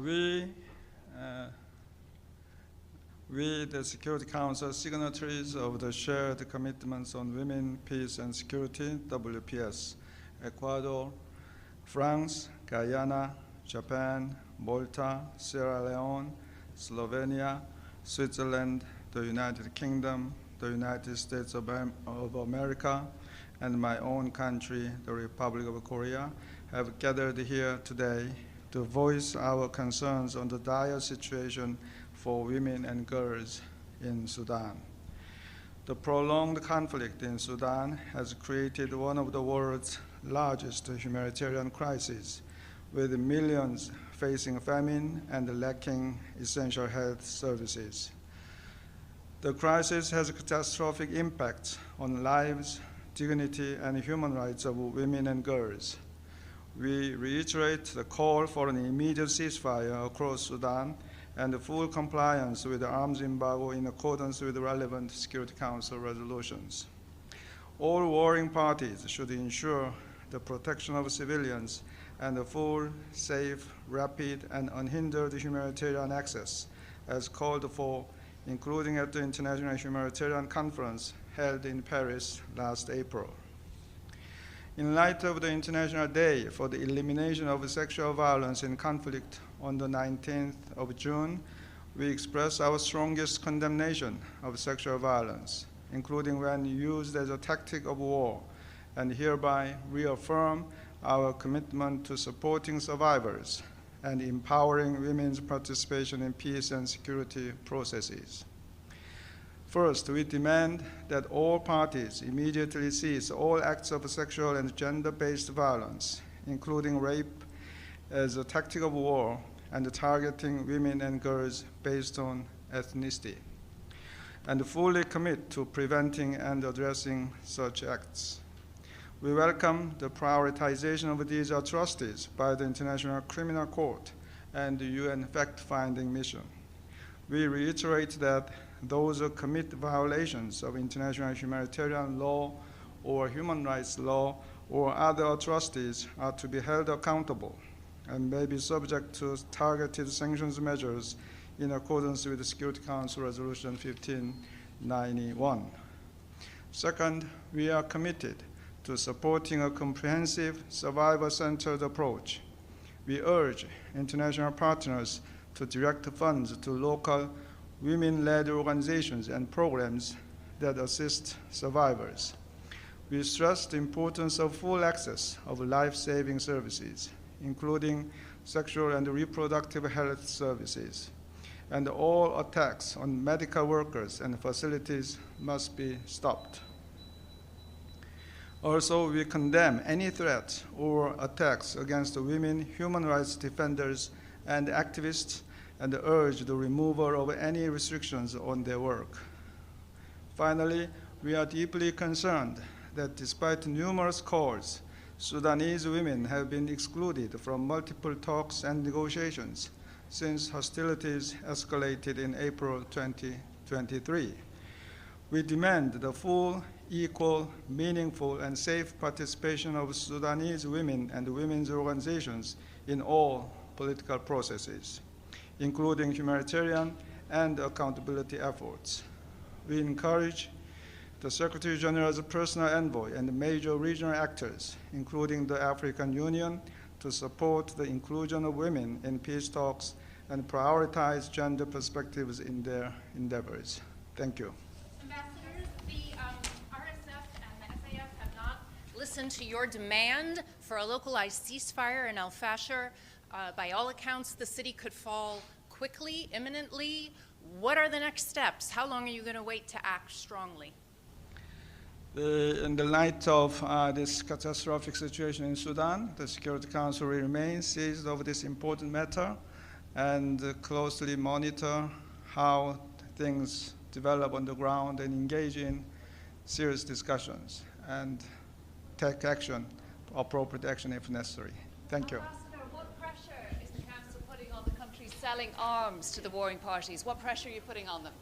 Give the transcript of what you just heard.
We, the Security Council signatories of the Shared Commitments on Women, Peace and Security, WPS, Ecuador, France, Guyana, Japan, Malta, Sierra Leone, Slovenia, Switzerland, the United Kingdom, the United States of America, and my own country, the Republic of Korea, have gathered here today to voice our concerns on the dire situation for women and girls in Sudan. The prolonged conflict in Sudan has created one of the world's largest humanitarian crises, with millions facing famine and lacking essential health services. The crisis has catastrophic impacts on lives, dignity, and human rights of women and girls. We reiterate the call for an immediate ceasefire across Sudan and full compliance with the arms embargo in accordance with the relevant Security Council resolutions. All warring parties should ensure the protection of civilians and the full, safe, rapid, and unhindered humanitarian access as called for, including at the International Humanitarian Conference held in Paris last April. In light of the International Day for the Elimination of Sexual Violence in Conflict on the 19th of June, we express our strongest condemnation of sexual violence, including when used as a tactic of war, and hereby reaffirm our commitment to supporting survivors and empowering women's participation in peace and security processes. First, we demand that all parties immediately cease all acts of sexual and gender-based violence, including rape, as a tactic of war and targeting women and girls based on ethnicity, and fully commit to preventing and addressing such acts. We welcome the prioritization of these atrocities by the International Criminal Court and the UN fact-finding mission. We reiterate that those who commit violations of international humanitarian law or human rights law or other atrocities are to be held accountable and may be subject to targeted sanctions measures in accordance with the Security Council Resolution 1591. Second, we are committed to supporting a comprehensive, survivor-centered approach. We urge international partners to direct funds to local women-led organizations and programs that assist survivors. We stress the importance of full access of life-saving services, including sexual and reproductive health services, and all attacks on medical workers and facilities must be stopped. Also, we condemn any threats or attacks against women, human rights defenders, and activists, and urge the removal of any restrictions on their work. Finally, we are deeply concerned that despite numerous calls, Sudanese women have been excluded from multiple talks and negotiations since hostilities escalated in April 2023. We demand the full, equal, meaningful, and safe participation of Sudanese women and women's organizations in all political processes, including humanitarian and accountability efforts. We encourage the Secretary General's personal envoy and major regional actors, including the African Union, to support the inclusion of women in peace talks and prioritize gender perspectives in their endeavors. Thank you. Ambassadors, the RSF and the SAF have not listened to your demand for a localized ceasefire in al-Fashir. By all accounts, the city could fall quickly, imminently. What are the next steps? How long are you going to wait to act strongly? In the light of this catastrophic situation in Sudan, the Security Council remains seized of this important matter and closely monitor how things develop on the ground and engage in serious discussions and take action, appropriate action if necessary. Thank you. Ambassador, what pressure is the Council putting on the countries selling arms to the warring parties? What pressure are you putting on them?